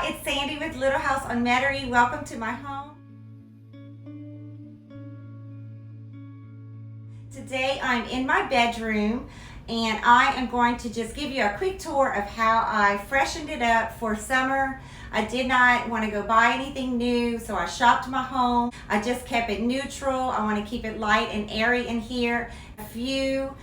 Hi, it's Sandy with Little House on Metairie. Welcome to my home. Today I'm in my bedroom and I am going to just give you a quick tour of how I freshened it up for summer. I did not want to go buy anything new, so I shopped my home. I just kept it neutral. I want to keep it light and airy in here. A few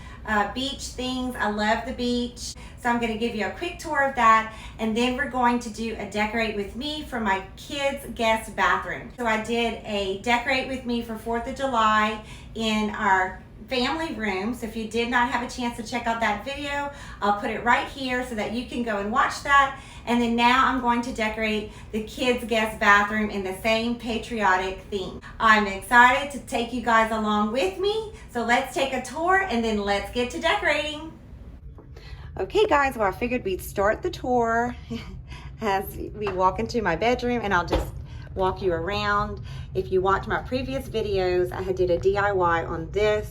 beach things. I love the beach. So I'm going to give you a quick tour of that, and then we're going to do a decorate with me for my kids' guest bathroom. So I did a decorate with me for 4th of July in our family room. So if you did not have a chance to check out that video, I'll put it right here so that you can go and watch that. And then now I'm going to decorate the kids' guest bathroom in the same patriotic theme. I'm excited to take you guys along with me. So let's take a tour and then let's get to decorating. Okay guys, well I figured we'd start the tour as we walk into my bedroom, and I'll just walk you around. If you watched my previous videos, I did a DIY on this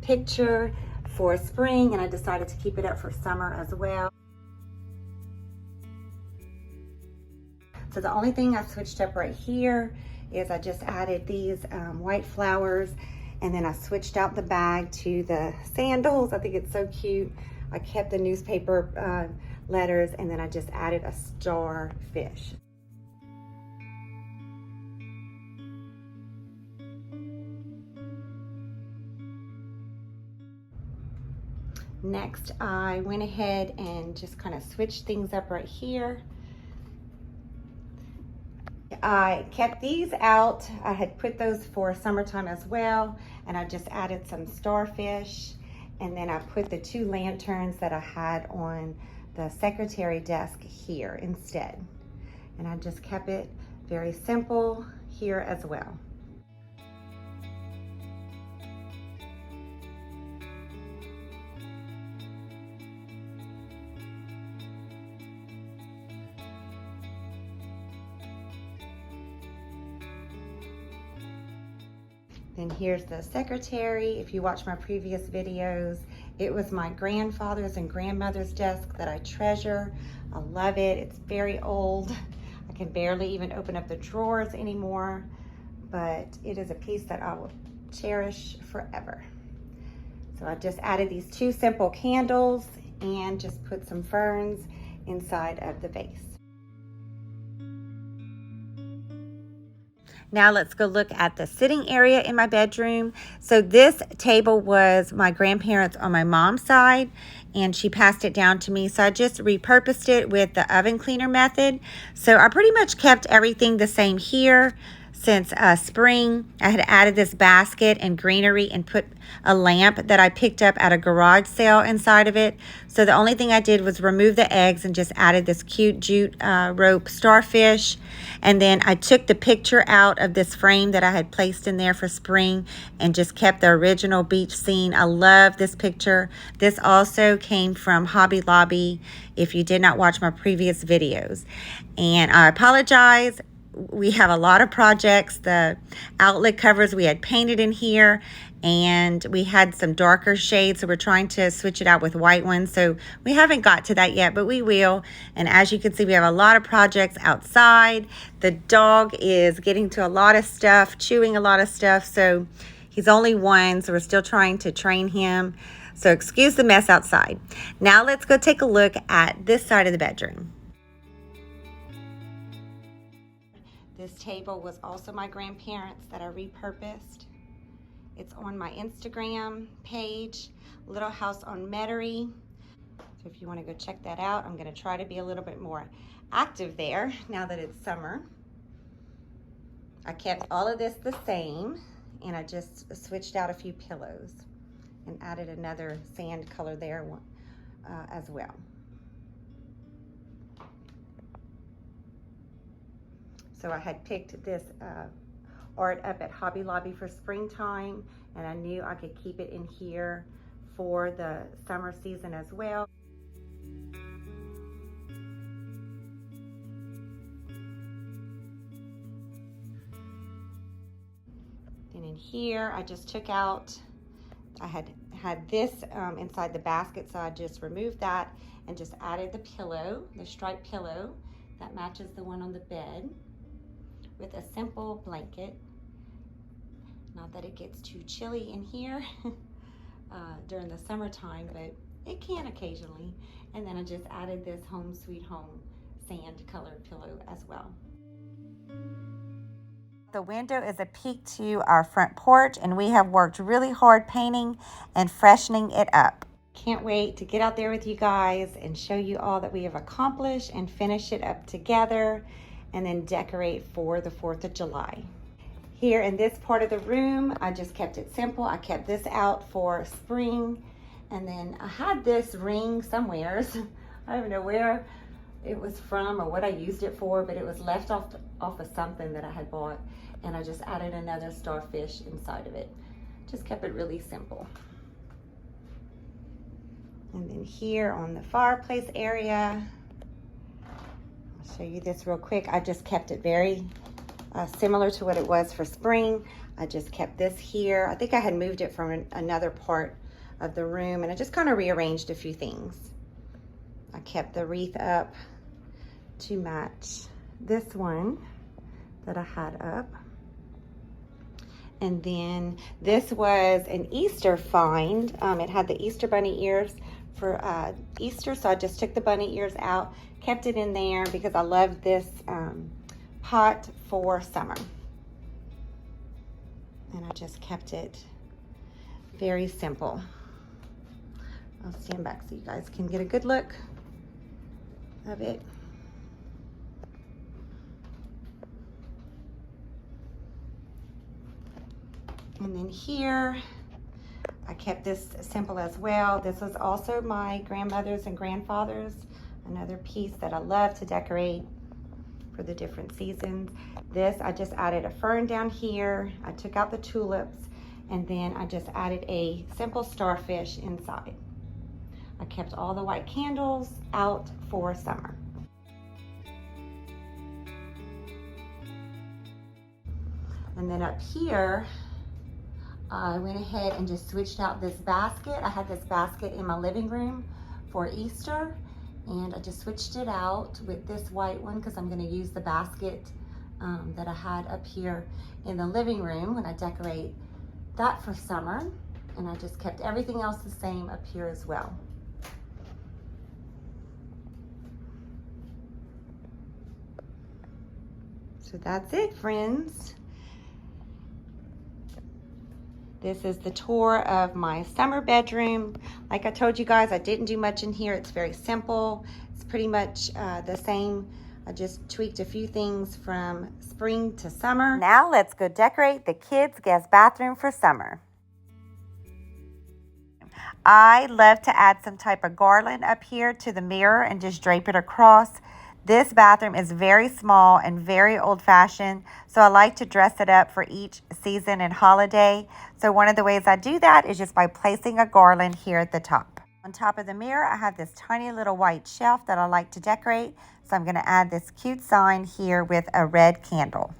picture for spring, and I decided to keep it up for summer as well. So the only thing I switched up right here is I just added these white flowers, and then I switched out the bag to the sandals. I think it's so cute. I kept the newspaper letters, and then I just added a starfish. Next, I went ahead and just kind of switched things up right here. I kept these out. I had put those for summertime as well, and I just added some starfish, and then I put the 2 lanterns that I had on the secretary desk here instead. And I just kept it very simple here as well. Then here's the secretary. If you watch my previous videos, it was my grandfather's and grandmother's desk that I treasure. I love it. It's very old. I can barely even open up the drawers anymore, but it is a piece that I will cherish forever. So I just added these 2 simple candles and just put some ferns inside of the vase. Now let's go look at the sitting area in my bedroom. So this table was my grandparents' on my mom's side, and she passed it down to me. So I just repurposed it with the oven cleaner method. So I pretty much kept everything the same here. Since spring, I had added this basket and greenery and put a lamp that I picked up at a garage sale inside of it. So the only thing I did was remove the eggs and just added this cute jute rope starfish. And then I took the picture out of this frame that I had placed in there for spring and just kept the original beach scene. I love this picture. This also came from Hobby Lobby if you did not watch my previous videos. And I apologize. We have a lot of projects. The outlet covers we had painted in here, and we had some darker shades, so we're trying to switch it out with white ones. So we haven't got to that yet, but we will. And as you can see, we have a lot of projects outside. The dog is getting to a lot of stuff, chewing a lot of stuff. So he's only 1, so we're still trying to train him. So excuse the mess outside. Now let's go take a look at this side of the bedroom. This table was also my grandparents' that I repurposed. It's on my Instagram page, Little House on Metairie. So if you want to go check that out, I'm going to try to be a little bit more active there now that it's summer. I kept all of this the same, and I just switched out a few pillows and added another sand color there as well. So I had picked this art up at Hobby Lobby for springtime, and I knew I could keep it in here for the summer season as well. Then in here, I just took out, I had this inside the basket, so I just removed that and just added the pillow, the striped pillow that matches the one on the bed with a simple blanket. Not that it gets too chilly in here during the summertime, but it can occasionally. And then I just added this Home Sweet Home sand colored pillow as well. The window is a peek to our front porch, and we have worked really hard painting and freshening it up. Can't wait to get out there with you guys and show you all that we have accomplished and finish it up together and then decorate for the 4th of July. Here in this part of the room, I just kept it simple. I kept this out for spring, and then I had this ring somewhere. I don't even know where it was from or what I used it for, but it was left off of something that I had bought, and I just added another starfish inside of it. Just kept it really simple. And then here on the fireplace area, I'll show you this real quick. I just kept it very similar to what it was for spring. I just kept this here. I think I had moved it from another part of the room, and I just kind of rearranged a few things. I kept the wreath up to match this one that I had up. And then this was an Easter find. It had the Easter bunny ears for Easter, so I just took the bunny ears out, kept it in there because I love this pot for summer. And I just kept it very simple. I'll stand back so you guys can get a good look of it. And then here, I kept this simple as well. This was also my grandmother's and grandfather's, another piece that I love to decorate for the different seasons. This, I just added a fern down here. I took out the tulips, and then I just added a simple starfish inside. I kept all the white candles out for summer. And then up here, I went ahead and just switched out this basket. I had this basket in my living room for Easter, and I just switched it out with this white one because I'm going to use the basket that I had up here in the living room when I decorate that for summer. And I just kept everything else the same up here as well. So that's it, friends. This is the tour of my summer bedroom. Like I told you guys, I didn't do much in here. It's very simple. It's pretty much the same. I just tweaked a few things from spring to summer. Now let's go decorate the kids' guest bathroom for summer. I love to add some type of garland up here to the mirror and just drape it across. This bathroom is very small and very old-fashioned, so I like to dress it up for each season and holiday. So one of the ways I do that is just by placing a garland here at the top. On top of the mirror, I have this tiny little white shelf that I like to decorate, so I'm going to add this cute sign here with a red candle.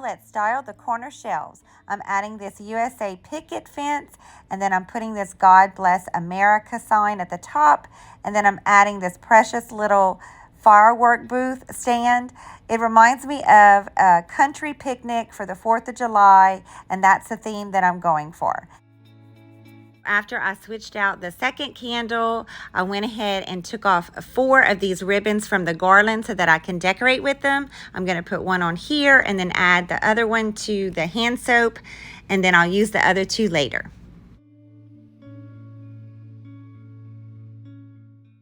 Let's style the corner shelves. I'm adding this USA picket fence, and then I'm putting this God Bless America sign at the top, and then I'm adding this precious little firework booth stand. It reminds me of a country picnic for the 4th of July, and that's the theme that I'm going for. After I switched out the second candle, I went ahead and took off 4 of these ribbons from the garland so that I can decorate with them. I'm going to put one on here and then add the other one to the hand soap, and then I'll use the other 2 later.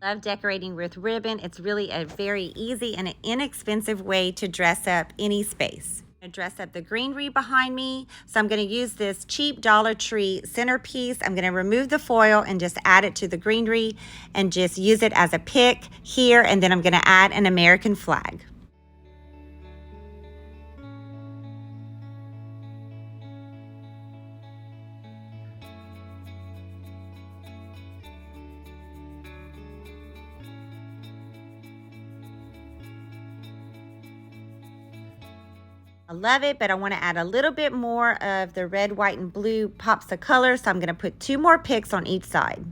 I love decorating with ribbon. It's really a very easy and inexpensive way to dress up any space. I'm going to dress up the greenery behind me. So I'm going to use this cheap Dollar Tree centerpiece. I'm going to remove the foil and just add it to the greenery and just use it as a pick here. And then I'm going to add an American flag. I love it, but I want to add a little bit more of the red, white, and blue pops of color, so I'm going to put 2 more picks on each side.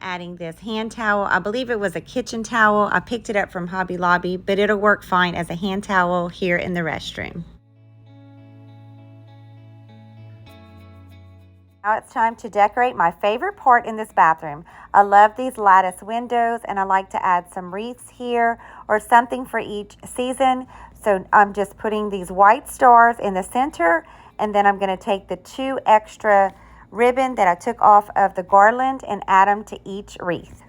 Adding this hand towel. I believe it was a kitchen towel. I picked it up from Hobby Lobby, but it'll work fine as a hand towel here in the restroom. Now it's time to decorate my favorite part in this bathroom. I love these lattice windows, and I like to add some wreaths here or something for each season. So I'm just putting these white stars in the center, and then I'm going to take the 2 extra ribbon that I took off of the garland and add them to each wreath.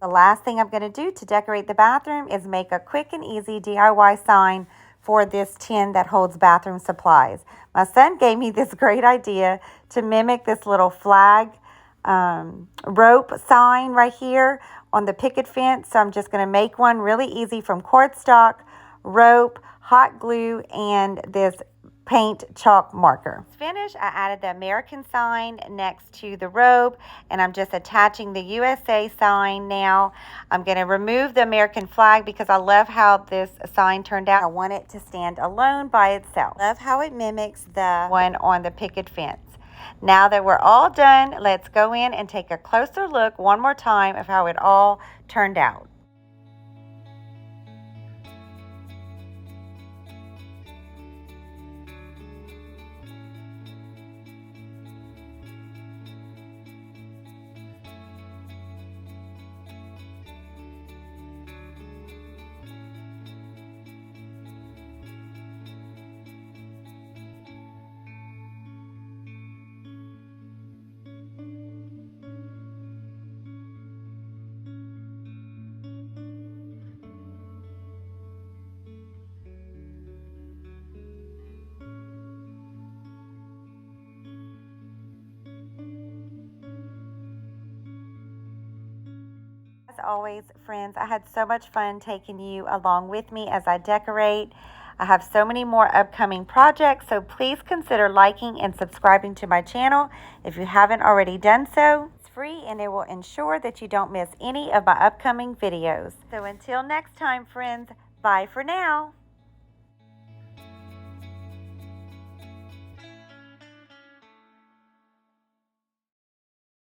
The last thing I'm going to do to decorate the bathroom is make a quick and easy DIY sign for this tin that holds bathroom supplies. My son gave me this great idea to mimic this little flag rope sign right here on the picket fence. So I'm just going to make one really easy from cardstock, rope, hot glue, and this paint chalk marker. Finished, I added the American sign next to the robe, and I'm just attaching the USA sign now. I'm going to remove the American flag because I love how this sign turned out. I want it to stand alone by itself. Love how it mimics the one on the picket fence. Now that we're all done, let's go in and take a closer look one more time of how it all turned out. As always, friends, I had so much fun taking you along with me as I decorate. I have so many more upcoming projects, so please consider liking and subscribing to my channel if you haven't already done so. It's free and it will ensure that you don't miss any of my upcoming videos. So until next time, friends, bye for now.